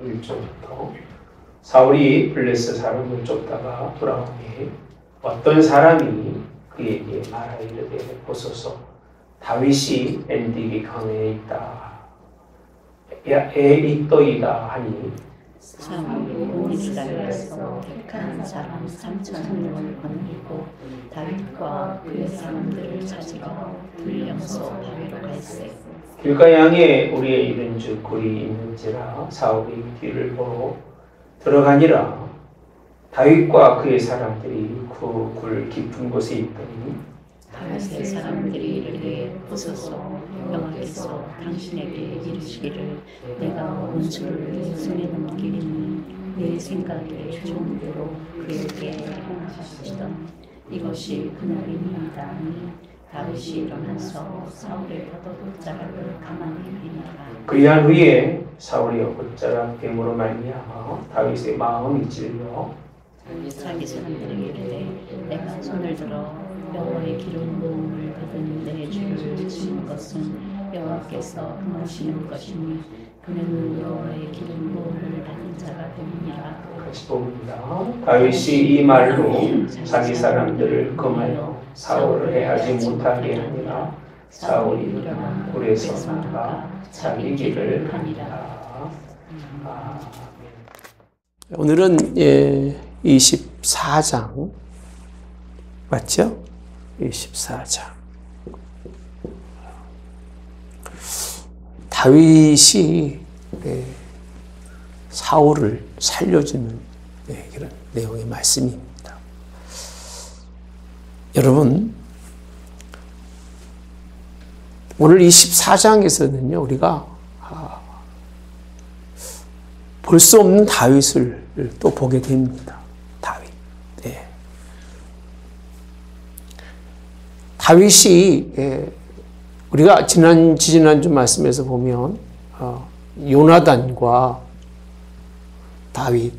1절부터 사울이 블레셋 사람을 쫓다가 돌아오니 어떤 사람이 그에게 말하 이르되 보소서 다윗이 엔디기 강에 있다. 에이또이다 하니 사울이 온 이스라엘에서 택한 사람 3,000명을 보내고 다윗과 그의 사람들을 찾으러 들령서 바위로 갈세. 길가 양에 우리의 이른즉 굴이 있는지라 사울이 뒤를 보러 들어가니라. 다윗과 그의 사람들이 그 굴 깊은 곳에 있더니 다윗의 사람들이 이르되 보소서 여호와께서 당신에게 이르시기를 내가 원수를 네 손에 넘기리니 내 생각에 좋은 대로 그에게 행하시던 이것이 그날이니이다 하니 다윗이 일어나서 사울의 겉옷자락을 가만히 비니라. 그리한 후에 사울이 겉옷자락 뱀으로 말미암아 다윗의 마음이 찔려 자기 사람들에게 이르되 내가 손을 들어 여호와의 기름 부음을 받은 내 주를 치는 것은 여호와께서 행하시는 것이니 그는 여호와의 기름 부음을 받은 자가 되느니라. 같이 봅니다. 다윗이 이 말로 자기 사람들을 금하여 사울을 해하지 못하게 하니라. 사울이 일어나 굴에서 나가 자기 길을 가니라. 오늘은 24장 맞죠? 24장. 다윗이 사울을 살려주는 그런 내용의 말씀입니다. 여러분, 오늘 24장에서는요, 우리가 볼 수 없는 다윗을 또 보게 됩니다. 다윗. 네. 다윗이 우리가 지난주 말씀에서 보면 요나단과 다윗,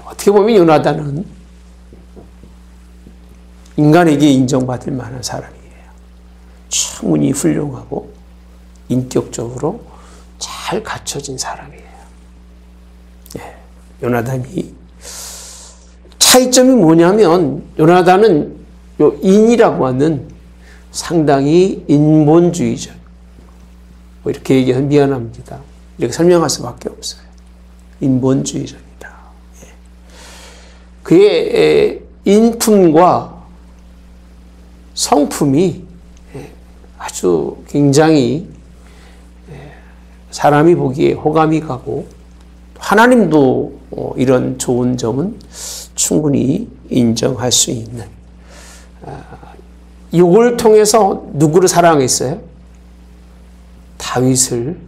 어떻게 보면 요나단은 인간에게 인정받을 만한 사람이에요. 충분히 훌륭하고 인격적으로 잘 갖춰진 사람이에요. 요나단이 차이점이 뭐냐면 요나단은 요 인이라고 하는 상당히 인본주의적, 뭐 이렇게 얘기하면 미안합니다. 이렇게 설명할 수밖에 없어요. 인본주의적이다. 그의 인품과 성품이 아주 굉장히 사람이 보기에 호감이 가고 하나님도 이런 좋은 점은 충분히 인정할 수 있는, 이걸 통해서 누구를 사랑했어요? 다윗을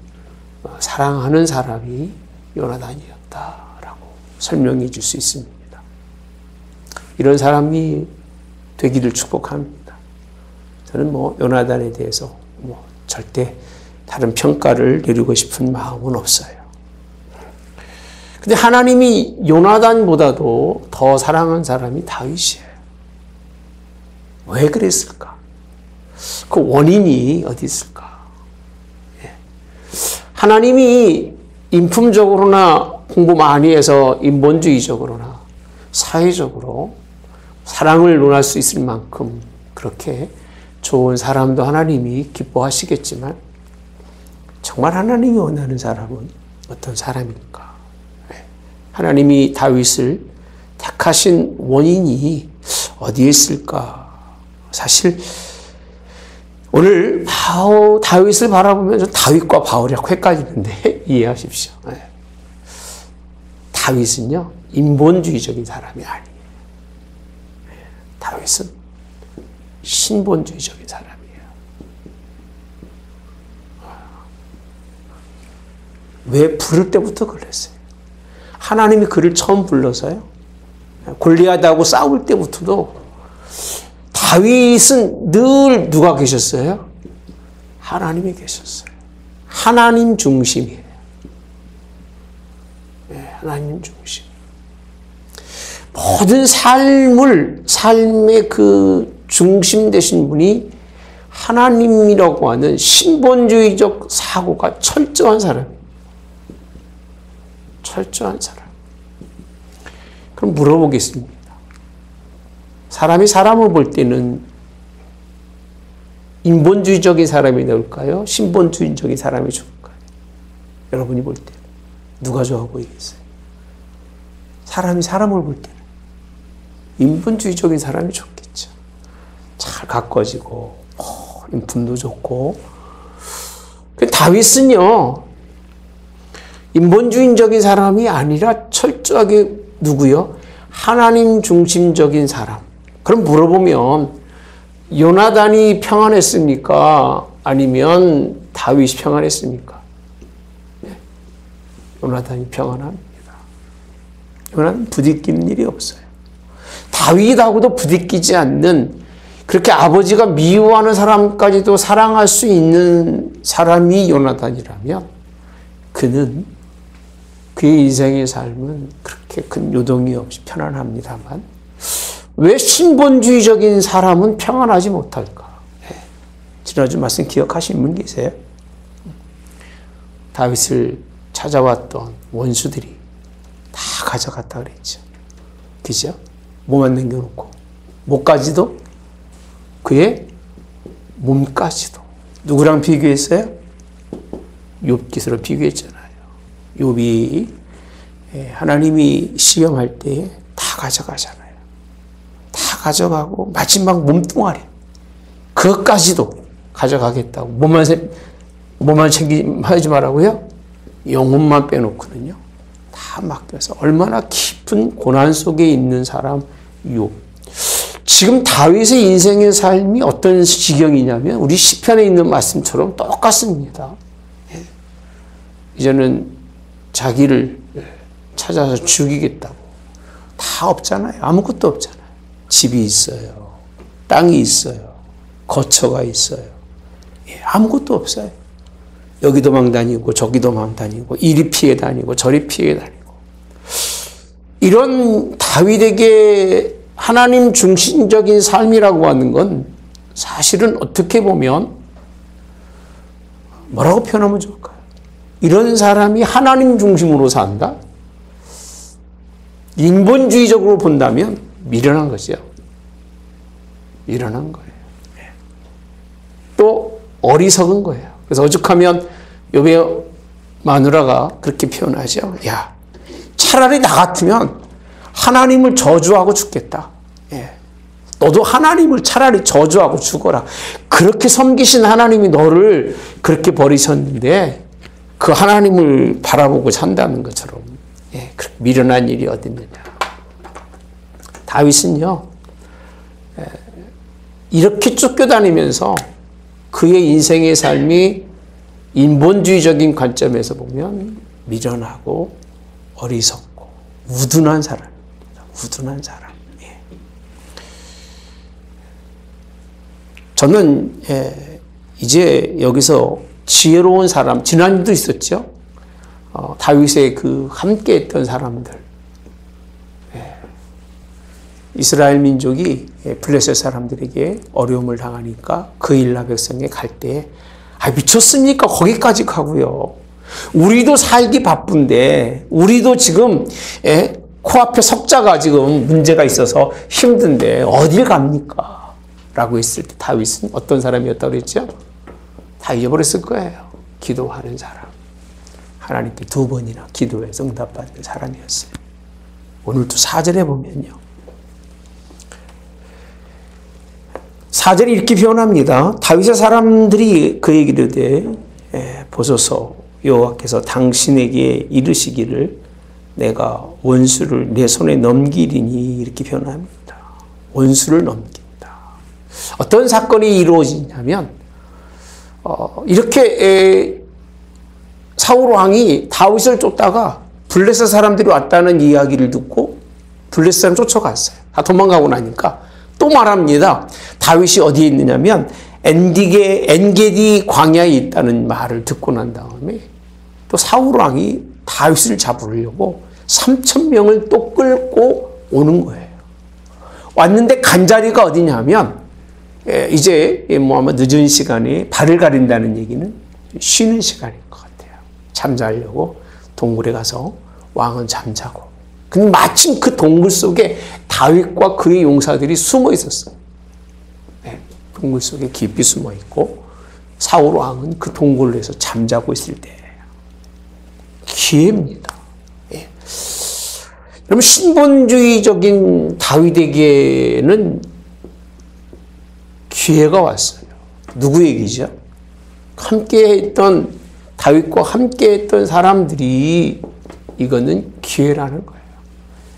사랑하는 사람이 요나단이었다라고 설명해 줄 수 있습니다. 이런 사람이 되기를 축복합니다. 저는 요나단에 대해서 절대 다른 평가를 내리고 싶은 마음은 없어요. 근데 하나님이 요나단보다도 더 사랑한 사람이 다윗이에요. 왜 그랬을까? 그 원인이 어디 있을까? 하나님이 인품적으로나 공부 많이 해서 인본주의적으로나 사회적으로 사랑을 논할 수 있을 만큼 그렇게 좋은 사람도 하나님이 기뻐하시겠지만 정말 하나님이 원하는 사람은 어떤 사람일까? 하나님이 다윗을 택하신 원인이 어디에 있을까? 사실 오늘 다윗을 바라보면서 다윗과 바울이라고 헷갈리는데 이해하십시오. 다윗은요, 인본주의적인 사람이 아니에요. 다윗은 신본주의적인 사람이에요. 왜 부를 때부터 그랬어요? 하나님이 그를 처음 불러서요. 골리앗하고 싸울 때부터도 다윗은 늘 누가 계셨어요? 하나님이 계셨어요. 하나님 중심이에요. 하나님 중심. 모든 삶의 그 중심 되신 분이 하나님이라고 하는 신본주의적 사고가 철저한 사람이에요. 철저한 사람. 그럼 물어보겠습니다. 사람이 사람을 볼 때는 인본주의적인 사람이 나올까요? 신본주의적인 사람이 좋을까요? 여러분이 볼 때 누가 좋아 보이겠어요? 사람이 사람을 볼 때는 인본주의적인 사람이 좋겠죠. 잘 가꿔지고 인품도 좋고. 다윗은요, 인본주의적인 사람이 아니라 철저하게 누구요? 하나님 중심적인 사람. 그럼 물어보면 요나단이 평안했습니까? 아니면 다윗이 평안했습니까? 네. 요나단이 평안합니다. 요나단은 부딪히는 일이 없어요. 다윗하고도 부딪히지 않는, 그렇게 아버지가 미워하는 사람까지도 사랑할 수 있는 사람이 요나단이라면 그는 그의 인생의 삶은 그렇게 큰 요동이 없이 편안합니다만 왜 신본주의적인 사람은 평안하지 못할까? 네. 지난주 말씀 기억하시는 분 계세요? 다윗을 찾아왔던 원수들이 다 가져갔다 그랬죠. 그죠? 몸만 남겨놓고 목까지도, 그의 몸까지도. 누구랑 비교했어요? 욥기서로 비교했잖아요. 욥이 하나님이 시험할 때에 다 가져가잖아요. 다 가져가고 마지막 몸뚱아리 그것까지도 가져가겠다고. 몸만 챙기지 말라고요? 영혼만 빼놓거든요. 다 맡겨서. 얼마나 깊은 고난 속에 있는 사람 욥. 지금 다윗의 인생의 삶이 어떤 지경이냐면 우리 시편에 있는 말씀처럼 똑같습니다. 이제는 자기를 찾아서 죽이겠다고. 다 없잖아요. 아무것도 없잖아요. 집이 있어요. 땅이 있어요. 거처가 있어요. 아무것도 없어요. 여기도 막 다니고 저기도 막 다니고 이리 피해 다니고 저리 피해 다니고. 이런 다윗에게 하나님 중심적인 삶이라고 하는 건 사실은 어떻게 보면 뭐라고 표현하면 좋을까요? 이런 사람이 하나님 중심으로 산다? 인본주의적으로 본다면 미련한 거죠. 미련한 거예요. 또 어리석은 거예요. 그래서 오죽하면 욥의 마누라가 그렇게 표현하죠. 야, 차라리 나 같으면 하나님을 저주하고 죽겠다. 너도 하나님을 차라리 저주하고 죽어라. 그렇게 섬기신 하나님이 너를 그렇게 버리셨는데 그 하나님을 바라보고 산다는 것처럼 그렇게 미련한 일이 어디 있느냐. 다윗은요, 이렇게 쫓겨다니면서 그의 인생의 삶이 인본주의적인 관점에서 보면 미련하고 어리석고 우둔한 사람입니다. 우둔한 사람. 저는 이제 여기서 지혜로운 사람, 지난주도 있었죠. 다윗의 그 함께했던 사람들. 이스라엘 민족이 블레셋 사람들에게 어려움을 당하니까 그 일라 백성에 갈 때, 미쳤습니까? 거기까지 가고요. 우리도 살기 바쁜데, 우리도 지금 코앞에 석자가 지금 문제가 있어서 힘든데 어딜 갑니까? 라고 했을 때 다윗은 어떤 사람이었다고 그랬죠? 다 잊어버렸을 거예요. 기도하는 사람. 하나님께 2번이나 기도해서 응답받는 사람이었어요. 오늘도 4절에 보면요. 4절이 이렇게 표현합니다. 다윗의 사람들이 그에게 이르되 보소서 여호와께서 당신에게 이르시기를 내가 원수를 내 손에 넘기리니 이렇게 표현합니다. 원수를 넘긴다. 어떤 사건이 이루어지냐면 이렇게 사울 왕이 다윗을 쫓다가 블레셋 사람들이 왔다는 이야기를 듣고 블레셋 사람 쫓아갔어요. 다 도망가고 나니까 또 말합니다. 다윗이 어디에 있느냐면 엔게디 광야에 있다는 말을 듣고 난 다음에 또 사울 왕이 다윗을 잡으려고 3,000명을 또 끌고 오는 거예요. 왔는데 간 자리가 어디냐면 이제 아마 늦은 시간에 발을 가린다는 얘기는 쉬는 시간인 것 같아요. 잠자려고 동굴에 가서 왕은 잠자고. 근데 마침 그 동굴 속에 다윗과 그의 용사들이 숨어 있었어요. 네, 동굴 속에 깊이 숨어 있고 사울 왕은 그 동굴에서 잠자고 있을 때 기회입니다. 예. 여러분 신본주의적인 다윗에게는 기회가 왔어요. 누구 얘기죠? 함께했던 다윗과 함께했던 사람들이 이거는 기회라는 거예요.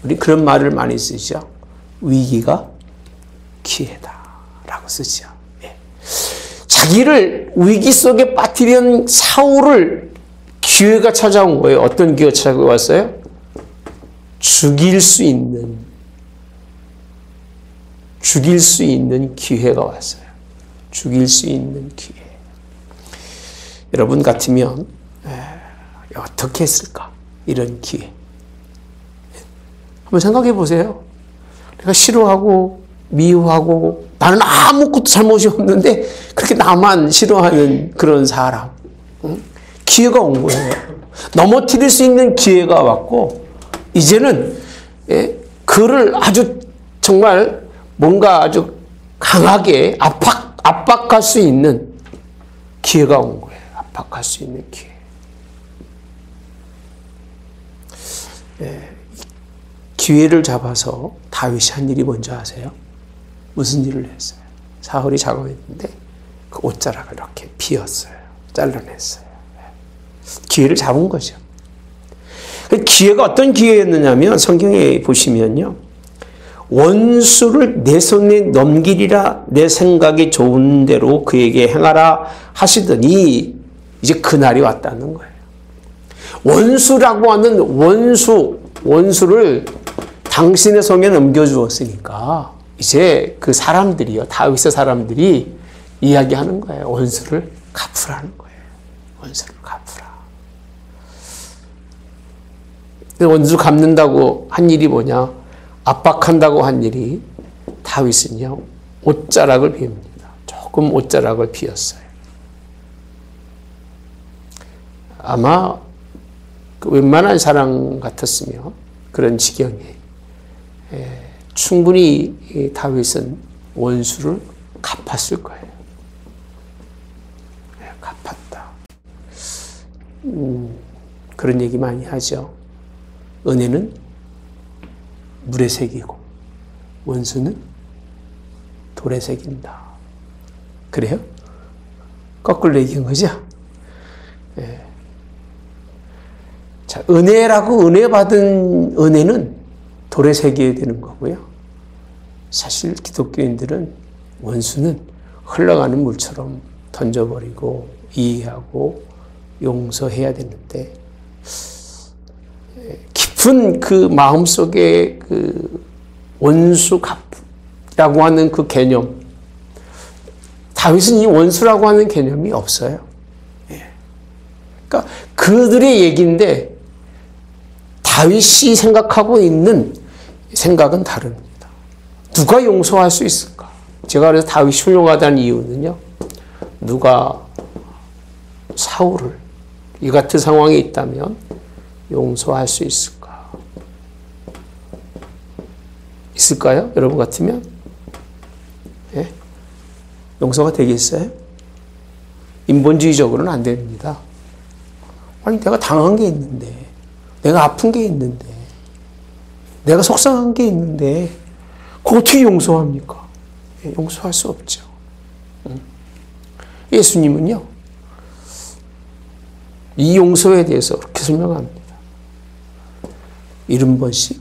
우리 그런 말을 많이 쓰죠. 위기가 기회다라고 쓰죠. 예. 자기를 위기 속에 빠뜨린 사울을 기회가 찾아온 거예요. 어떤 기회가 찾아왔어요? 죽일 수 있는 기회가 왔어요. 죽일 수 있는 기회. 여러분 같으면 어떻게 했을까? 이런 기회. 한번 생각해 보세요. 내가 싫어하고 미워하고 나는 아무것도 잘못이 없는데 그렇게 나만 싫어하는 그런 사람. 응? 기회가 온 거예요. 넘어뜨릴 수 있는 기회가 왔고 이제는 그를 아주 정말 뭔가 아주 강하게 압박할 수 있는 기회가 온 거예요. 압박할 수 있는 기회. 기회를 잡아서 다윗이 한 일이 뭔지 아세요? 무슨 일을 했어요? 사울이 자고 있는데 그 옷자락을 이렇게 비었어요. 잘라냈어요. 기회를 잡은 거죠. 기회가 어떤 기회였느냐면 성경에 보시면요. 원수를 내 손에 넘기리라 내 생각이 좋은 대로 그에게 행하라 하시더니 이제 그날이 왔다는 거예요. 원수라고 하는 원수를 당신의 손에 넘겨주었으니까 이제 그 사람들이요. 다윗의 사람들이 이야기하는 거예요. 원수를 갚으라는 거예요. 원수를 갚으라. 원수 갚는다고 한 일이 뭐냐? 압박한다고 한 일이 다윗은요. 옷자락을 비웁니다. 조금 옷자락을 비웠어요. 아마 그 웬만한 사람 같았으면 그런 지경에 충분히 다윗은 원수를 갚았을 거예요. 갚았다. 그런 얘기 많이 하죠. 은혜는 물에 새기고 원수는 돌에 새긴다. 그래요? 거꾸로 얘기한 거죠? 예. 자, 은혜라고 은혜 받은 은혜는 돌에 새겨야 되는 거고요. 사실 기독교인들은 원수는 흘러가는 물처럼 던져버리고 이해하고 용서해야 되는데 깊은 그 마음속에 그 원수 갚라고 하는 그 개념, 다윗은 이 원수라고 하는 개념이 없어요. 그러니까 그들의 얘기인데 다윗이 생각하고 있는 생각은 다릅니다. 누가 용서할 수 있을까? 제가 그래서 다윗이 훌륭하다는 이유는요. 누가 사울을 이 같은 상황에 있다면 용서할 수 있을까? 있을까요? 여러분 같으면? 예? 용서가 되겠어요? 인본주의적으로는 안 됩니다. 아니, 내가 당한 게 있는데, 내가 아픈 게 있는데, 내가 속상한 게 있는데, 그거 어떻게 용서합니까? 예, 용서할 수 없죠. 예수님은요, 이 용서에 대해서 그렇게 설명합니다. 70번씩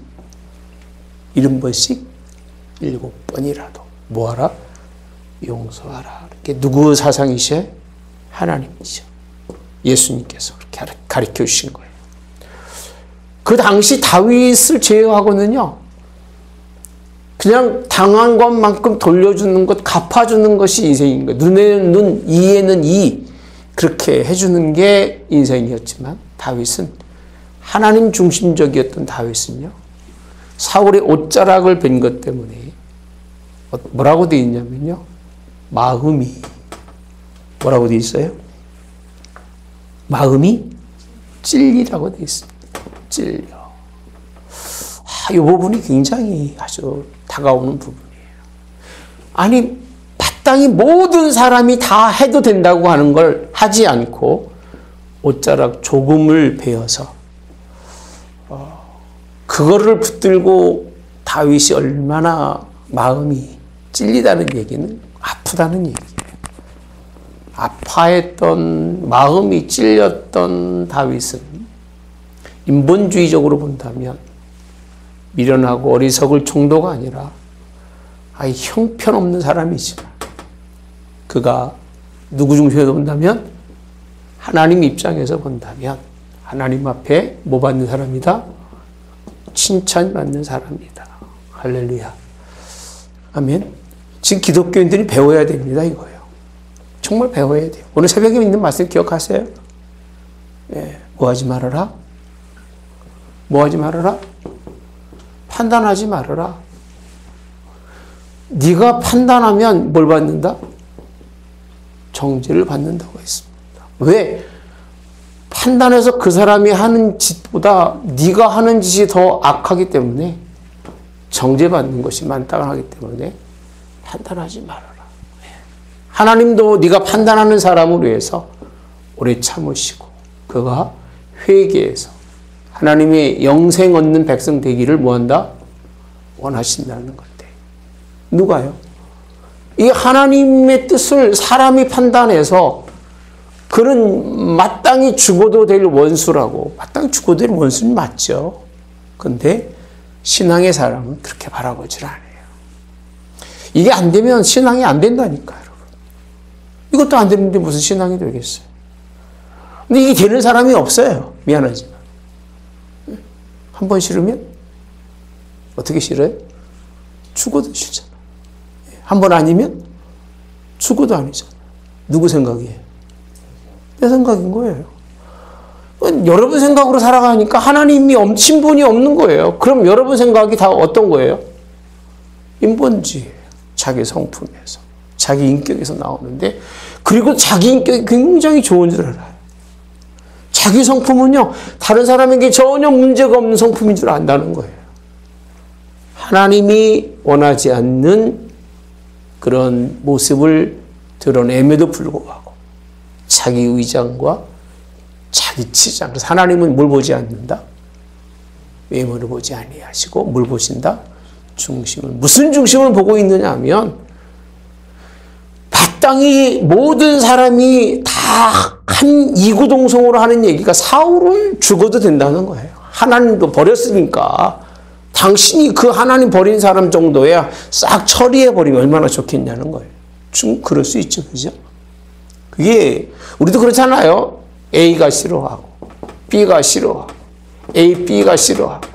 7번이라도 뭐하라? 용서하라. 이렇게 누구 사상이셔? 하나님이죠. 예수님께서 그렇게 가르쳐 주신 거예요. 그 당시 다윗을 제외하고는요, 그냥 당한 것만큼 돌려주는 것, 갚아주는 것이 인생인 거예요. 눈에는 눈, 이에는 이, 그렇게 해주는 게 인생이었지만, 다윗은 하나님 중심적이었던 다윗은요, 사울의 옷자락을 벤 것 때문에 뭐라고 되어 있냐면요, 마음이 뭐라고 되어 있어요? 마음이 찔리라고 되어 있습니다. 찔려. 이 부분이 굉장히 아주 다가오는 부분이에요. 아니, 마땅히 모든 사람이 다 해도 된다고 하는 걸 하지 않고 옷자락 조금을 베어서 그거를 붙들고 다윗이 얼마나 마음이 찔리다는 얘기는 아프다는 얘기예요. 아파했던 마음이 찔렸던 다윗은 인본주의적으로 본다면 미련하고 어리석을 정도가 아니라 아예 형편없는 사람이지만 그가 누구 중심에서 본다면 하나님 입장에서 본다면 하나님 앞에 뭐 받는 사람이다? 칭찬받는 사람이다. 할렐루야. 아멘. 지금 기독교인들이 배워야 됩니다. 이거예요. 정말 배워야 돼요. 오늘 새벽에 있는 말씀 기억하세요? 예, 뭐 하지 말아라? 뭐 하지 말아라? 판단하지 말아라. 네가 판단하면 뭘 받는다? 정죄를 받는다고 했습니다. 왜? 판단해서 그 사람이 하는 짓보다 네가 하는 짓이 더 악하기 때문에 정죄받는 것이 만땅하기 때문에 판단하지 말아라. 하나님도 네가 판단하는 사람을 위해서 오래 참으시고 그가 회개해서 하나님의 영생 얻는 백성 되기를 뭐한다? 원하신다는 건데 누가요? 이 하나님의 뜻을 사람이 판단해서 그는 마땅히 죽어도 될 원수라고. 마땅히 죽어도 될 원수는 맞죠. 근데 신앙의 사람은 그렇게 바라보질 않아요. 이게 안 되면 신앙이 안 된다니까요, 여러분. 이것도 안 되는데 무슨 신앙이 되겠어요? 근데 이게 되는 사람이 없어요. 미안하지만. 한 번 싫으면 어떻게 싫어요? 죽어도 싫잖아. 한 번 아니면 죽어도 아니잖아. 누구 생각이에요? 내 생각인 거예요. 여러분 생각으로 살아가니까 하나님이 신분이 없는 거예요. 그럼 여러분 생각이 다 어떤 거예요? 인본주의예요. 자기 성품에서, 자기 인격에서 나오는데, 그리고 자기 인격이 굉장히 좋은 줄 알아요. 자기 성품은요, 다른 사람에게 전혀 문제가 없는 성품인 줄 안다는 거예요. 하나님이 원하지 않는 그런 모습을 드러냄에도 불구하고 자기 의장과 자기 치장. 그래서 하나님은 뭘 보지 않는다? 외모를 보지 아니하시고 뭘 보신다? 중심을. 무슨 중심을 보고 있느냐 하면 마땅히 모든 사람이 다 한 이구동성으로 하는 얘기가 사울은 죽어도 된다는 거예요. 하나님도 버렸으니까 당신이 그 하나님 버린 사람 정도야 싹 처리해버리면 얼마나 좋겠냐는 거예요. 좀 그럴 수 있죠. 그죠? 그게 우리도 그렇잖아요. A가 싫어하고 B가 싫어하고 A, B가 싫어하고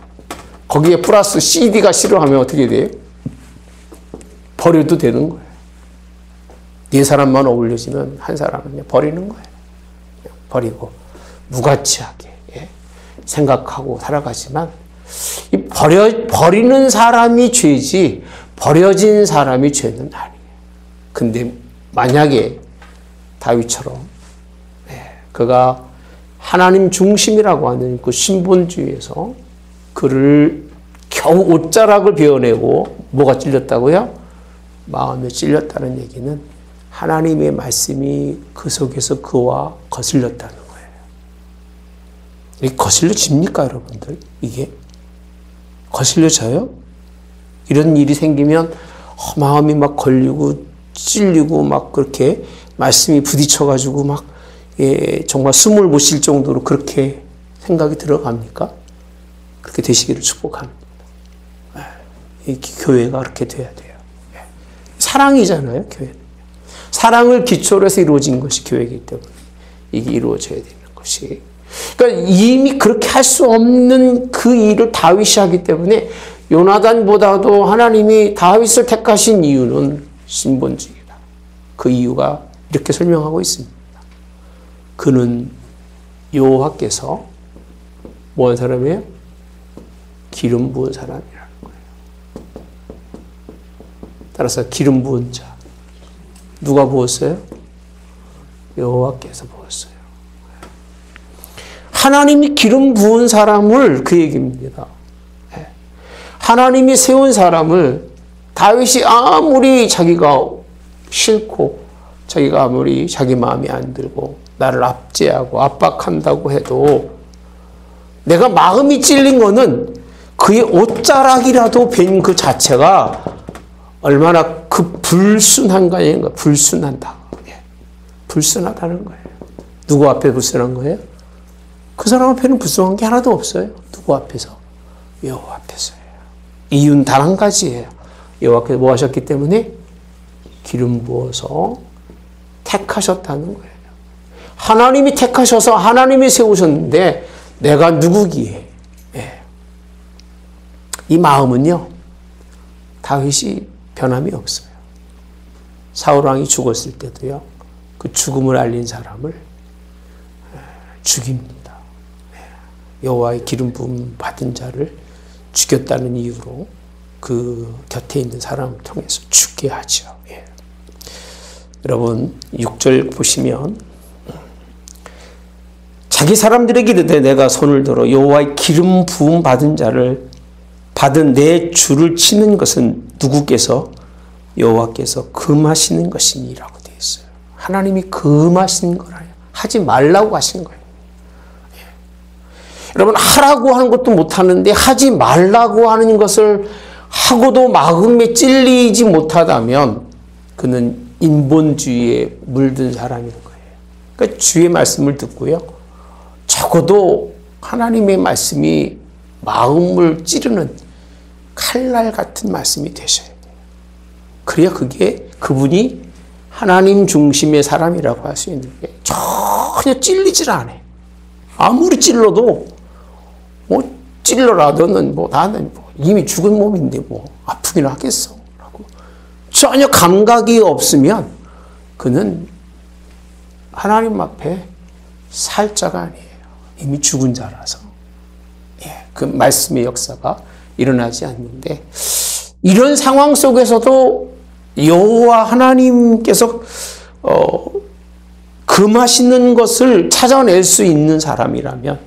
거기에 플러스 C, D가 싫어하면 어떻게 돼요? 버려도 되는 거예요. 네 사람만 어울려지면 한 사람은 버리는 거예요. 버리고 무가치하게 생각하고 살아가지만 이 버리는 사람이 죄지 버려진 사람이 죄는 아니에요. 근데 만약에 다윗처럼 그가 하나님 중심이라고 하는 그 신본주의에서 그를 겨우 옷자락을 베어내고 뭐가 찔렸다고요? 마음에 찔렸다는 얘기는 하나님의 말씀이 그 속에서 그와 거슬렸다는 거예요. 이게 거슬려집니까, 여러분들? 이게? 거슬려져요? 이런 일이 생기면 마음이 막 걸리고 찔리고 막 그렇게 말씀이 부딪혀가지고 막 정말 숨을 못 쉴 정도로 그렇게 생각이 들어갑니까? 그렇게 되시기를 축복합니다. 교회가 그렇게 돼야 돼요. 사랑이잖아요, 교회는. 사랑을 기초로 해서 이루어진 것이 교회이기 때문에 이게 이루어져야 되는 것이. 그러니까 이미 그렇게 할 수 없는 그 일을 다윗이 하기 때문에 요나단보다도 하나님이 다윗을 택하신 이유는 신본주의다. 그 이유가 이렇게 설명하고 있습니다. 그는 여호와께서 뭐한 사람이에요? 기름 부은 사람이라는 거예요. 따라서 기름 부은 자. 누가 부었어요? 여호와께서 부었어요. 하나님이 기름 부은 사람을 그 얘기입니다. 하나님이 세운 사람을 다윗이 아무리 자기가 싫고 자기가 아무리 자기 마음에 안 들고 나를 압제하고 압박한다고 해도 내가 마음이 찔린 거는 그의 옷자락이라도 벤 그 자체가 얼마나 그 불순한가인 거예요. 불순한다. 불순하다는 거예요. 누구 앞에 불순한 거예요? 그 사람 앞에는 불순한 게 하나도 없어요. 누구 앞에서? 여호와 앞에서예요. 이유는 단 한 가지예요. 여호와께서 뭐 하셨기 때문에? 기름 부어서 택하셨다는 거예요. 하나님이 택하셔서 하나님이 세우셨는데 내가 누구기에? 예. 이 마음은요, 다윗이 변함이 없어요. 사울왕이 죽었을 때도요, 그 죽음을 알린 사람을 죽입니다. 여호와의 기름 부음 받은 자를 죽였다는 이유로 그 곁에 있는 사람을 통해서 죽게 하죠. 예. 여러분 6절 보시면 자기 사람들에게 이르되 내가 손을 들어 여호와의 기름 부음 받은 자를 받은 내 줄을 치는 것은 누구께서? 여호와께서 금하시는 것이니라고 되어 있어요. 하나님이 금하시는 거라요. 하지 말라고 하신 거예요. 예. 여러분 하라고 하는 것도 못하는데 하지 말라고 하는 것을 하고도 마음에 찔리지 못하다면 그는 인본주의에 물든 사람인 거예요. 그러니까 주의 말씀을 듣고요. 적어도 하나님의 말씀이 마음을 찌르는 칼날 같은 말씀이 되셔야 돼요. 그래야 그게 그분이 하나님 중심의 사람이라고 할 수 있는 게 전혀 찔리질 않아요. 아무리 찔러도 뭐 찔러라 너는 뭐 나는 뭐 이미 죽은 몸인데 뭐 아프긴 하겠어 라고 전혀 감각이 없으면 그는 하나님 앞에 살 자가 아니에요. 이미 죽은 자라서. 예, 그 말씀의 역사가 일어나지 않는데 이런 상황 속에서도 여호와 하나님께서 금하시는 것을 찾아낼 수 있는 사람이라면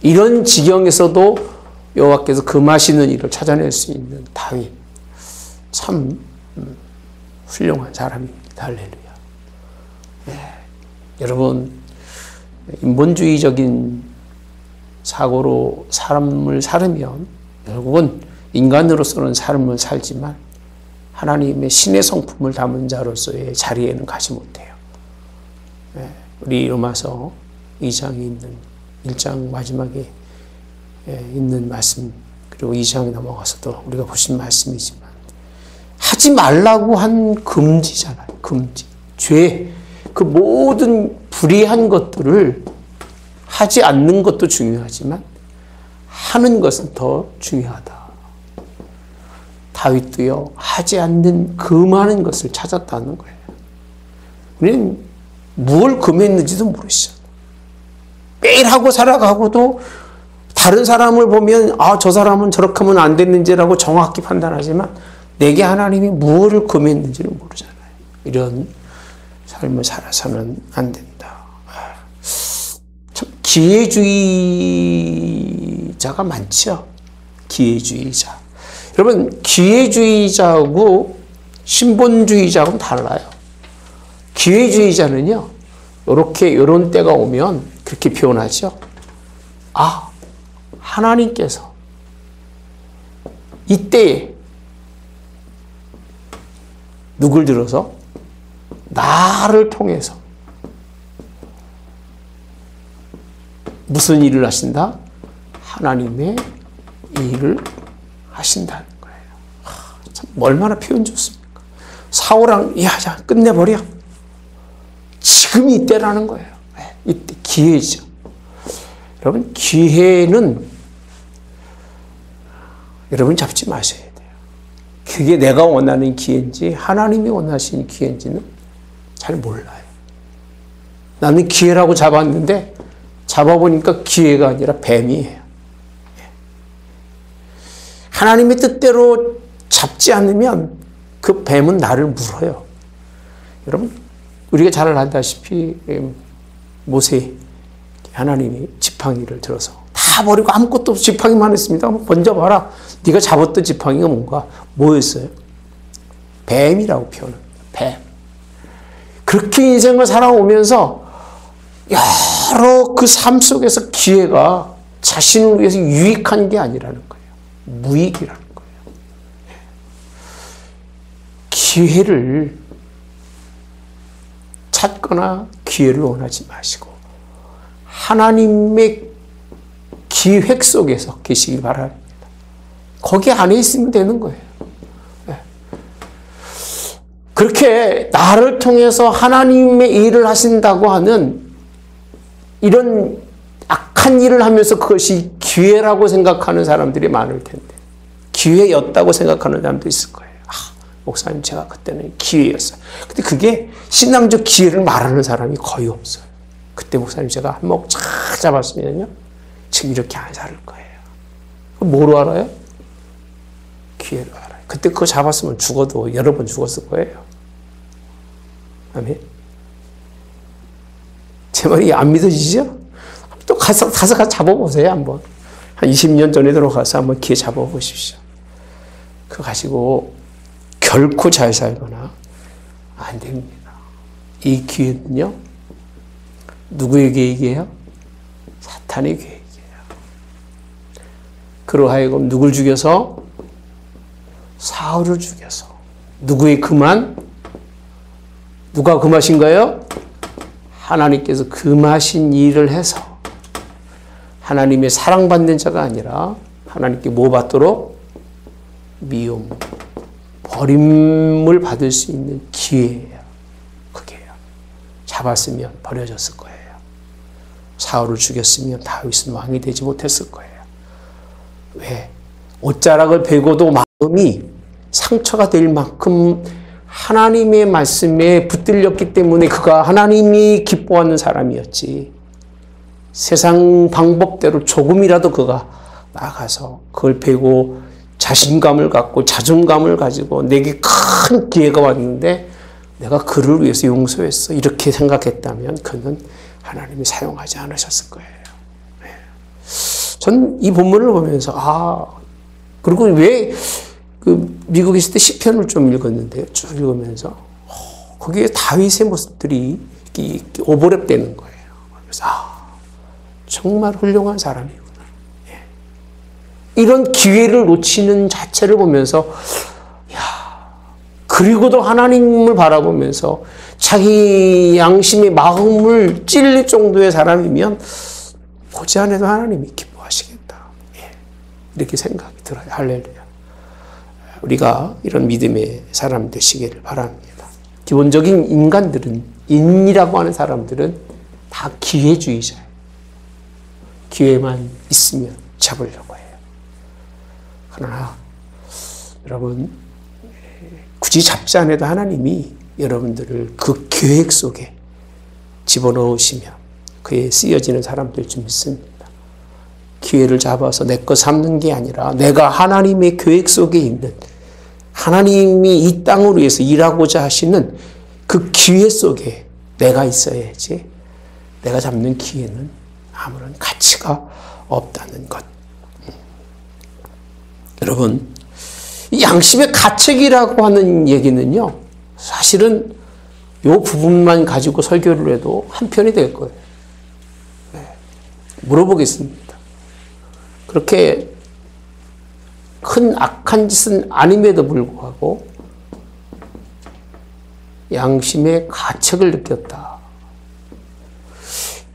이런 지경에서도 여호와께서 금하시는 일을 찾아낼 수 있는 다윗 참 훌륭한 사람입니다. 할렐루야. 네. 여러분 인본주의적인 사고로 삶을 살으면 결국은 인간으로서는 삶을 살지만 하나님의 신의 성품을 담은 자로서의 자리에는 가지 못해요. 네. 우리 로마서 2장에 있는 1장 마지막에 있는 말씀 그리고 2장에 넘어가서도 우리가 보신 말씀이지만 하지 말라고 한 금지잖아요. 금지. 죄. 그 모든 불의한 것들을 하지 않는 것도 중요하지만 하는 것은 더 중요하다. 다윗도요. 하지 않는 금하는 것을 찾았다는 거예요. 우리는 뭘 금했는지도 모르시잖아요. 매일 하고 살아가고도 다른 사람을 보면 아, 저 사람은 저렇게 하면 안 됐는지라고 정확히 판단하지만 내게 하나님이 무엇을 금했는지를 모르잖아요. 이런 삶을 살아서는 안 된다. 참 기회주의자가 많죠. 기회주의자. 여러분 기회주의자하고 신본주의자하고는 달라요. 기회주의자는요. 이런 때가 오면 그렇게 표현하죠. 아, 하나님께서 이때에 누굴 들어서 나를 통해서 무슨 일을 하신다? 하나님의 일을 하신다는 거예요. 참 얼마나 표현 좋습니까? 사울왕 야 끝내버려. 지금이 이때라는 거예요. 이때 기회죠. 여러분 기회는 여러분 잡지 마셔야 돼요. 그게 내가 원하는 기회인지 하나님이 원하시는 기회인지는 잘 몰라요. 나는 기회라고 잡았는데 잡아보니까 기회가 아니라 뱀이에요. 하나님의 뜻대로 잡지 않으면 그 뱀은 나를 물어요. 여러분 우리가 잘 알다시피 모세 하나님이 지팡이를 들어서 다 다 버리고 아무것도 없이 지팡이만 했습니다. 한번 던져봐라. 네가 잡았던 지팡이가 뭔가 뭐였어요? 뱀이라고 표현합니다. 뱀. 그렇게 인생을 살아오면서 여러 그 삶 속에서 기회가 자신을 위해서 유익한 게 아니라는 거예요. 무익이라는 거예요. 기회를 찾거나 기회를 원하지 마시고 하나님의 기획 속에서 계시길 바랍니다. 거기 안에 있으면 되는 거예요. 그렇게 나를 통해서 하나님의 일을 하신다고 하는 이런 악한 일을 하면서 그것이 기회라고 생각하는 사람들이 많을 텐데 기회였다고 생각하는 사람도 있을 거예요. 목사님 제가 그때는 기회였어요. 근데 그게 신앙적 기회를 말하는 사람이 거의 없어요. 그때 목사님 제가 한몫 쫙 잡았으면요 지금 이렇게 안 살 거예요. 뭐로 알아요? 기회로 알아요. 그때 그거 잡았으면 죽어도 여러 번 죽었을 거예요. 아멘. 제 말이 안 믿어지죠? 또 가서 잡아보세요, 한번. 한 20년 전에 들어가서 한번 기회 잡아보십시오. 그거 가지고 결코 잘 살거나 안 됩니다. 이 기회는요, 누구의 계획이에요? 사탄의 계획이에요. 그러하여금 누굴 죽여서? 사울을 죽여서. 누구의 금한? 누가 금하신 거예요? 하나님께서 금하신 일을 해서 하나님의 사랑받는 자가 아니라 하나님께 뭐 받도록? 미움, 버림을 받을 수 있는 기회예요. 그게요. 잡았으면 버려졌을 거예요. 사울을 죽였으면 다윗은 왕이 되지 못했을 거예요. 왜? 옷자락을 베고도 마음이 상처가 될 만큼 하나님의 말씀에 붙들렸기 때문에 그가 하나님이 기뻐하는 사람이었지. 세상 방법대로 조금이라도 그가 나가서 그걸 베고 자신감을 갖고 자존감을 가지고 내게 큰 기회가 왔는데 내가 그를 위해서 용서했어. 이렇게 생각했다면 그는 하나님이 사용하지 않으셨을 거예요. 전 이 본문을 보면서 그리고 왜 미국에 있을 때 시편을 좀 읽었는데요. 쭉 읽으면서 거기에 다윗의 모습들이 오버랩되는 거예요. 그래서 정말 훌륭한 사람이구나. 이런 기회를 놓치는 자체를 보면서 그리고도 하나님을 바라보면서 자기 양심의 마음을 찔릴 정도의 사람이면 보지 않아도 하나님이 기뻐하시겠다. 이렇게 생각이 들어요. 할렐루야. 우리가 이런 믿음의 사람 되시기를 바랍니다. 기본적인 인이라고 하는 사람들은 다 기회주의자예요. 기회만 있으면 잡으려고 해요. 그러나 여러분 굳이 잡지 않아도 하나님이 여러분들을 그 계획 속에 집어넣으시면 그에 쓰여지는 사람들 좀 있습니다. 기회를 잡아서 내 거 삼는 게 아니라 내가 하나님의 계획 속에 있는 하나님이 이 땅을 위해서 일하고자 하시는 그 기회 속에 내가 있어야지 내가 잡는 기회는 아무런 가치가 없다는 것. 여러분, 이 양심의 가책이라고 하는 얘기는요, 사실은 이 부분만 가지고 설교를 해도 한 편이 될 거예요. 물어보겠습니다. 그렇게 큰 악한 짓은 아님에도 불구하고 양심의 가책을 느꼈다.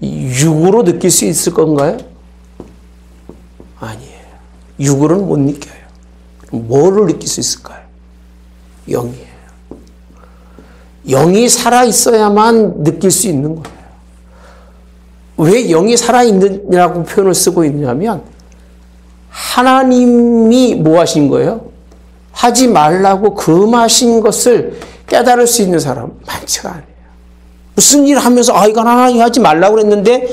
육으로 느낄 수 있을 건가요? 아니에요. 육으로는 못 느껴요. 뭐를 느낄 수 있을까요? 영이에요. 영이 살아있어야만 느낄 수 있는 거예요. 왜 영이 살아있느냐고 표현을 쓰고 있냐면 하나님이 뭐 하신 거예요? 하지 말라고 금하신 것을 깨달을 수 있는 사람 많지가 않아요. 무슨 일을 하면서 이건 하나님이 하지 말라고 그랬는데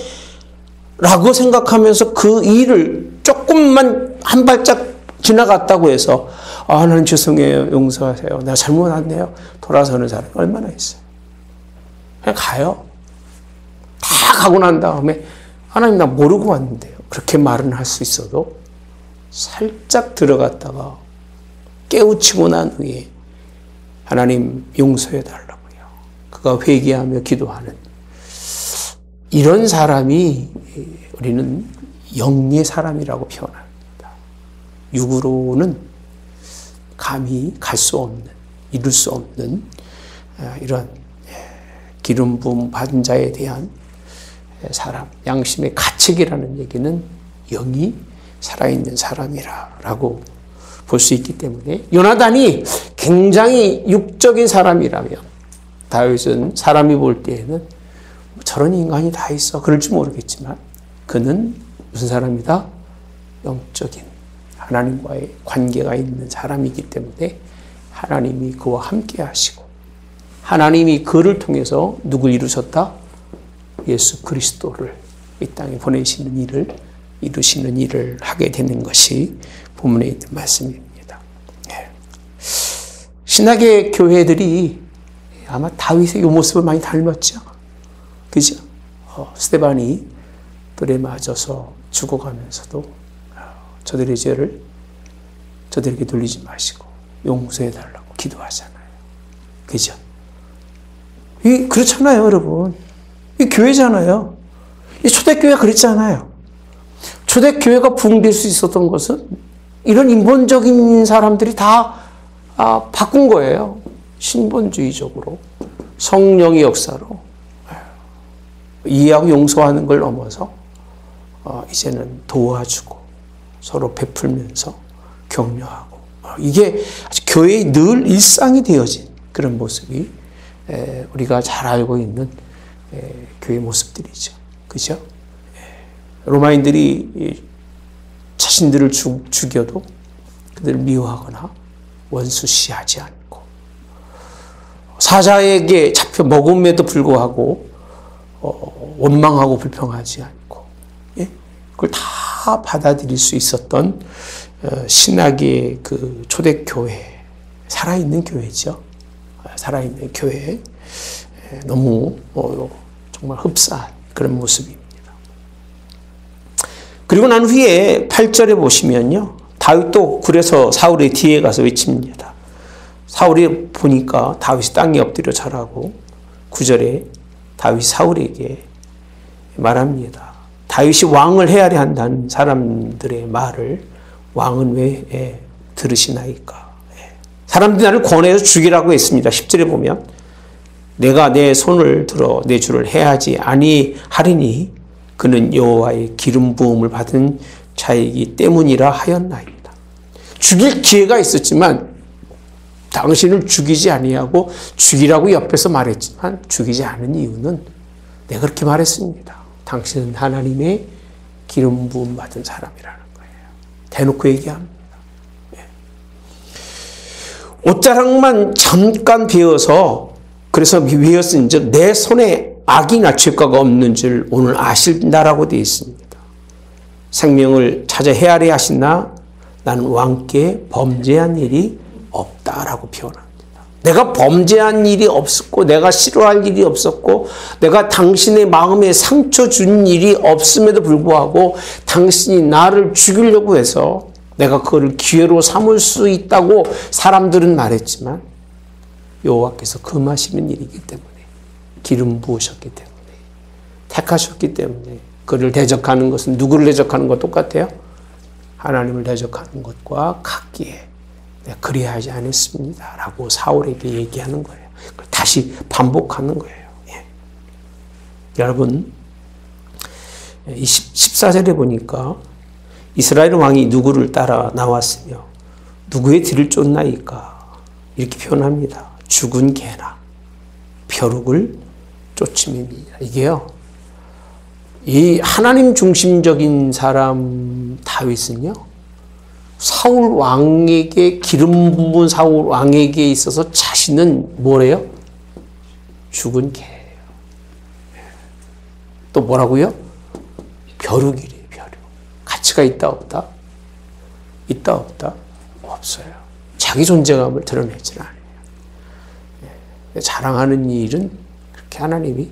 라고 생각하면서 그 일을 조금만 한 발짝 지나갔다고 해서 하나님 죄송해요. 용서하세요. 내가 잘못했네요. 돌아서는 사람이 얼마나 있어요. 그냥 가요. 다 가고 난 다음에 하나님 나 모르고 왔는데요. 그렇게 말은 할 수 있어도 살짝 들어갔다가 깨우치고 난 후에 하나님 용서해 달라고요. 그가 회개하며 기도하는 이런 사람이 우리는 영의 사람이라고 표현합니다. 육으로는 감히 갈 수 없는, 이룰 수 없는 이런 기름 부음 받은 자에 대한 사람, 양심의 가책이라는 얘기는 영이 살아있는 사람이라고 볼 수 있기 때문에 요나단이 굉장히 육적인 사람이라면 다윗은 사람이 볼 때에는 저런 인간이 다 있어 그럴지 모르겠지만 그는 무슨 사람이다? 영적인 하나님과의 관계가 있는 사람이기 때문에 하나님이 그와 함께 하시고 하나님이 그를 통해서 누굴 이루셨다? 예수 그리스도를 이 땅에 보내시는 일을 이루시는 일을 하게 되는 것이 본문에 있는 말씀입니다. 신학의 교회들이 아마 다윗의 이 모습을 많이 닮았죠. 그죠? 스데반이 불에 맞아서 죽어가면서도 저들의 죄를 저들에게 돌리지 마시고 용서해 달라고 기도하잖아요. 그죠? 그렇잖아요, 여러분. 이 교회잖아요. 이 초대교회가 그랬잖아요. 초대교회가 부흥될 수 있었던 것은 이런 인본적인 사람들이 다 바꾼 거예요. 신본주의적으로. 성령의 역사로. 이해하고 용서하는 걸 넘어서 이제는 도와주고 서로 베풀면서 격려하고 이게 아주 교회의 늘 일상이 되어진 그런 모습이 우리가 잘 알고 있는 교회 모습들이죠. 그죠? 로마인들이 자신들을 죽여도 그들을 미워하거나 원수시하지 않고 사자에게 잡혀 먹음에도 불구하고 원망하고 불평하지 않고 그걸 다 받아들일 수 있었던 신학의 그 초대교회, 살아있는 교회죠. 살아있는 교회. 너무 정말 흡사한 그런 모습입니다. 그리고 난 후에 8절에 보시면요. 다윗도 그래서 사울의 뒤에 가서 외칩니다. 사울이 보니까 다윗이 땅에 엎드려 절하고 9절에 다윗이 사울에게 말합니다. 다윗이 왕을 헤아려 한다는 사람들의 말을 왕은 왜 들으시나이까. 사람들이 나를 권해서 죽이라고 했습니다. 10절에 보면 내가 내 손을 들어 내 주를 해하지 아니하리니 그는 여호와의 기름 부음을 받은 자이기 때문이라 하였나이다. 죽일 기회가 있었지만 당신을 죽이지 아니하고 죽이라고 옆에서 말했지만 죽이지 않은 이유는 내가 그렇게 말했습니다. 당신은 하나님의 기름 부음 받은 사람이라는 거예요. 대놓고 얘기합니다. 옷자락만 잠깐 베어서 그래서 외웠은즉 내 손에 악이나 죄가가 없는 줄 오늘 아신다라고 되어 있습니다. 생명을 찾아 헤아려 하시나 나는 왕께 범죄한 일이 없다라고 표현합니다. 내가 범죄한 일이 없었고 내가 싫어할 일이 없었고 내가 당신의 마음에 상처 준 일이 없음에도 불구하고 당신이 나를 죽이려고 해서 내가 그걸 기회로 삼을 수 있다고 사람들은 말했지만 여호와께서 금하시는 일이기 때문에 기름 부으셨기 때문에 택하셨기 때문에 그를 대적하는 것은 누구를 대적하는 것 똑같아요? 하나님을 대적하는 것과 같기에 내가 그리하지 않았습니다 라고 사울에게 얘기하는 거예요. 다시 반복하는 거예요. 여러분 14절에 보니까 이스라엘 왕이 누구를 따라 나왔으며 누구의 뒤를 쫓나이까 이렇게 표현합니다. 죽은 개나 벼룩을 쫓음입니다. 이게요. 이 하나님 중심적인 사람 다윗은요. 사울 왕에게 기름 부은 사울 왕에게 있어서 자신은 뭐래요? 죽은 개예요. 또 뭐라고요? 벼룩이래요. 벼룩. 가치가 있다 없다? 있다 없다? 없어요. 자기 존재감을 드러내지는 않아요. 자랑하는 일은 그렇게 하나님이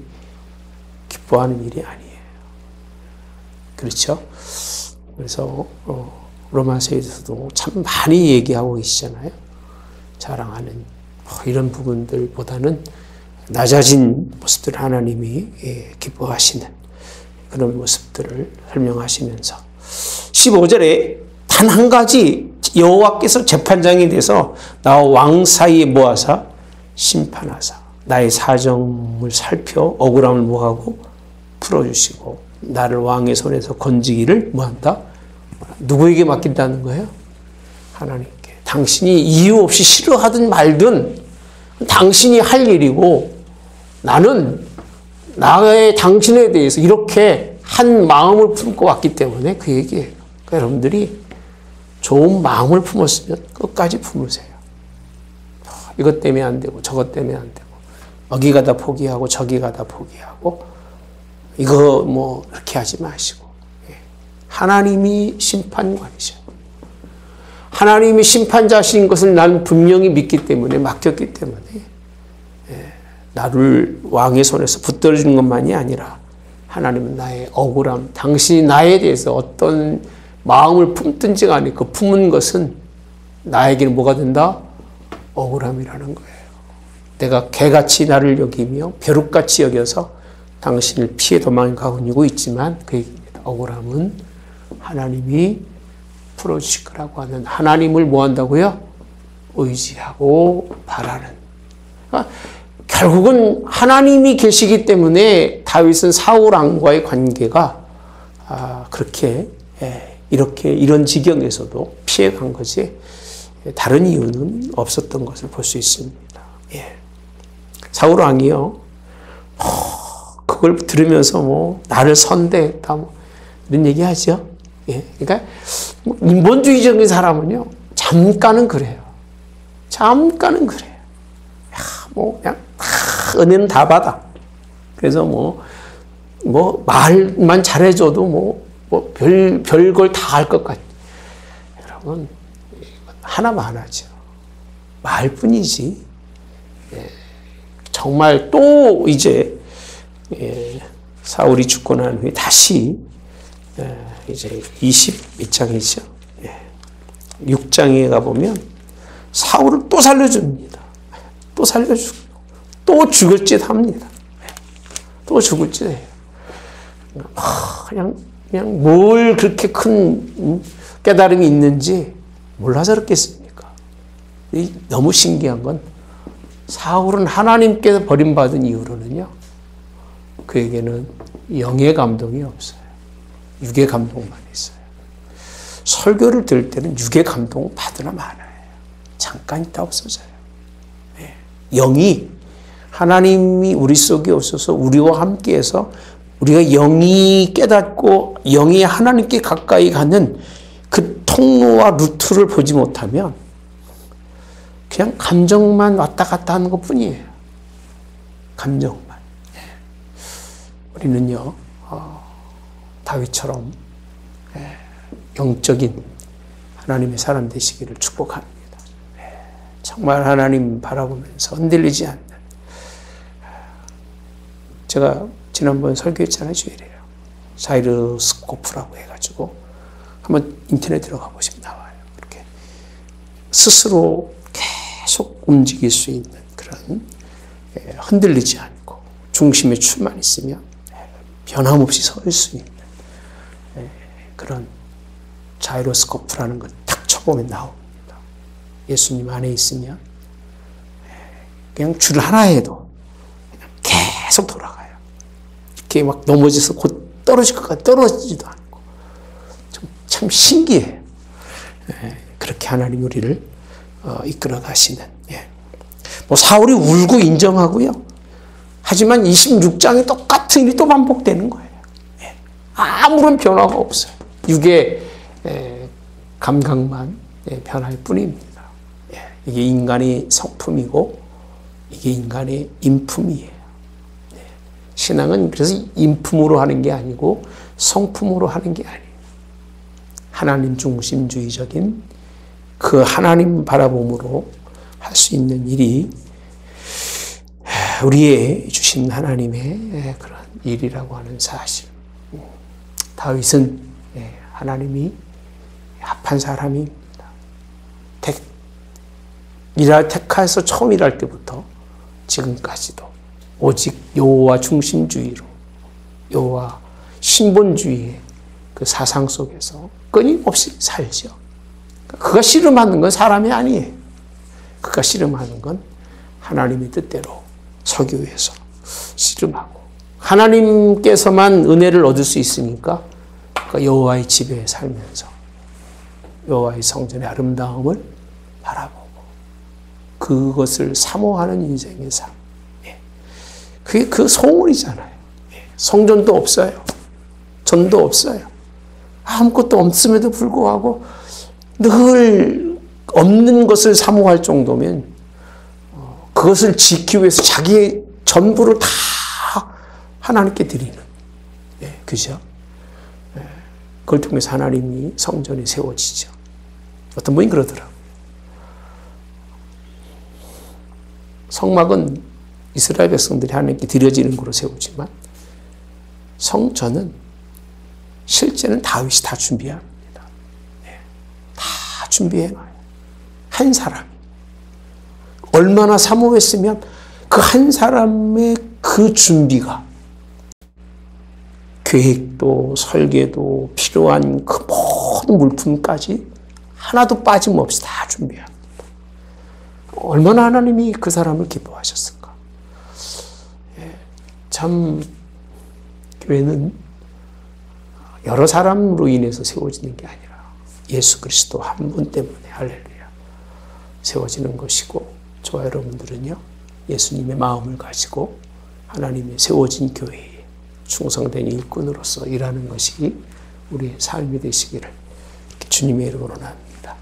기뻐하는 일이 아니에요. 그렇죠? 그래서 로마서에서도 참 많이 얘기하고 계시잖아요. 자랑하는 이런 부분들보다는 낮아진 모습들 하나님이 기뻐하시는 그런 모습들을 설명하시면서 15절에 단 한 가지 여호와께서 재판장이 돼서 나와 왕 사이에 모아사 심판하사 나의 사정을 살펴 억울함을 뭐하고 풀어주시고 나를 왕의 손에서 건지기를 뭐한다? 누구에게 맡긴다는 거예요? 하나님께. 당신이 이유 없이 싫어하든 말든 당신이 할 일이고 나는 나의 당신에 대해서 이렇게 한 마음을 품고 왔기 때문에 그 얘기예요. 그러니까 여러분들이 좋은 마음을 품었으면 끝까지 품으세요. 이것 때문에 안 되고 저것 때문에 안 되고 여기 가다 포기하고 저기 가다 포기하고 이거 뭐 이렇게 하지 마시고 하나님이 심판관이셔. 하나님이 심판자신 것을 난 분명히 믿기 때문에 맡겼기 때문에 나를 왕의 손에서 붙들어주는 것만이 아니라 하나님은 나의 억울함, 당신이 나에 대해서 어떤 마음을 품든지 간에 그 품은 것은 나에게는 뭐가 된다? 억울함이라는 거예요. 내가 개같이 나를 여기며 벼룩같이 여겨서 당신을 피해 도망가고 있지만 그 얘기입니다. 억울함은 하나님이 풀어주실 거라고 하는 하나님을 뭐 한다고요? 의지하고 바라는. 그러니까 결국은 하나님이 계시기 때문에 다윗은 사울 왕과의 관계가 그렇게 이렇게 이런 지경에서도 피해간 거지 다른 이유는 없었던 것을 볼 수 있습니다. 사울 왕이요 그걸 들으면서 뭐 나를 선대했다 뭐 이런 얘기하죠. 그러니까 인본주의적인 사람은요 잠깐은 그래요. 잠깐은 그래요. 뭐 그냥 은혜는 다 받아. 그래서 뭐 말만 잘해줘도 별걸 다 할 것 같아. 여러분 하나만 하죠. 말뿐이지. 정말 또 이제 사울이 죽고 난 후에 다시 이제 20몇 장이죠. 6장에 가보면 사울을 또 살려줍니다. 또 살려주고 또 죽을 짓 합니다. 또 죽을 짓 해요. 그냥 뭘 그렇게 큰 깨달음이 있는지 몰라서 그렇겠습니까? 너무 신기한 건 사울은 하나님께서 버림받은 이후로는요 그에게는 영의 감동이 없어요. 육의 감동만 있어요. 설교를 들을 때는 육의 감동 받으나 말아요. 잠깐 있다 없어져요. 영이 하나님이 우리 속에 없어서 우리와 함께해서 우리가 영이 깨닫고 영이 하나님께 가까이 가는 그 통로와 루트를 보지 못하면 그냥 감정만 왔다 갔다 하는 것뿐이에요. 감정만. 우리는요 다윗처럼 영적인 하나님의 사람 되시기를 축복합니다. 정말 하나님 바라보면서 흔들리지 않는. 제가 지난번 설교했잖아요. 주일에요. 자이로스코프라고 해가지고 한번 인터넷 들어가 보시면 나와요. 이렇게 스스로 계속 움직일 수 있는 그런 흔들리지 않고 중심에 줄만 있으면 변함없이 설 수 있는 그런 자이로스코프라는 걸 딱 쳐보면 나옵니다. 예수님 안에 있으면 그냥 줄 하나에도 그냥 계속 돌아가요. 이렇게 막 넘어져서 곧 떨어질 것 같아 떨어지지도 않고 참 신기해요. 그렇게 하나님 우리를 이끌어 가시는. 뭐 사울이 울고 인정하고요. 하지만 26장에 똑같은 일이 또 반복되는 거예요. 아무런 변화가 없어요. 육의 감각만 변할 뿐입니다. 이게 인간의 성품이고 이게 인간의 인품이에요. 신앙은 그래서 인품으로 하는 게 아니고 성품으로 하는 게 아니에요. 하나님 중심주의적인 그 하나님 바라봄으로 할 수 있는 일이 우리의 주신 하나님의 그런 일이라고 하는 사실. 다윗은 하나님이 합한 사람입니다. 택하여서 처음 일할 때부터 지금까지도 오직 여호와 중심주의로 여호와 신본주의의 그 사상 속에서 끊임없이 살죠. 그가 씨름하는 건 사람이 아니에요. 그가 씨름하는 건 하나님의 뜻대로 서기 위해서 씨름하고 하나님께서만 은혜를 얻을 수 있으니까 여호와의 집에 살면서 여호와의 성전의 아름다움을 바라보고 그것을 사모하는 인생의 삶. 그게 그 소원이잖아요. 성전도 없어요. 전도 없어요. 아무것도 없음에도 불구하고 늘 없는 것을 사모할 정도면 그것을 지키기 위해서 자기의 전부를 다 하나님께 드리는, 그죠? 그걸 통해서 하나님이 성전이 세워지죠. 어떤 분이 그러더라고요. 성막은 이스라엘 백성들이 하나님께 드려지는 거로 세우지만 성전은 실제는 다윗이 다 준비합니다. 다 준비해놔요. 한 사람. 얼마나 사모했으면 그 한 사람의 그 준비가 계획도 설계도 필요한 그 모든 물품까지 하나도 빠짐없이 다 준비합니다. 얼마나 하나님이 그 사람을 기뻐하셨을까. 참 교회는 여러 사람으로 인해서 세워지는 게 아니라 예수 그리스도 한 분 때문에 할렐루야 세워지는 것이고 저와 여러분들은요 예수님의 마음을 가지고 하나님의 세워진 교회에 충성된 일꾼으로서 일하는 것이 우리의 삶이 되시기를 주님의 이름으로 나눕니다.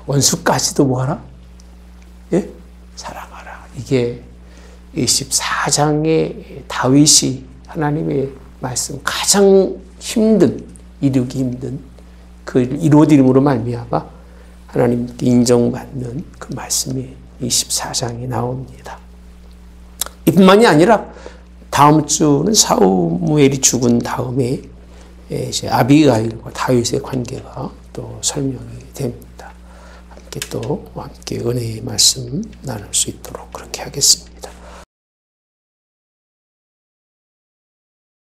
원수까지도 뭐하라? 예? 사랑하라. 이게 24장의 다윗이 하나님의 말씀 가장 이루기 힘든 그 이루어짐으로 말미암아 하나님께 인정받는 그 말씀이 24장에 나옵니다. 이뿐만이 아니라 다음 주는 사무엘이 죽은 다음에 이제 아비가일과 다윗의 관계가 또 설명이 됩니다. 함께 은혜의 말씀 나눌 수 있도록 그렇게 하겠습니다.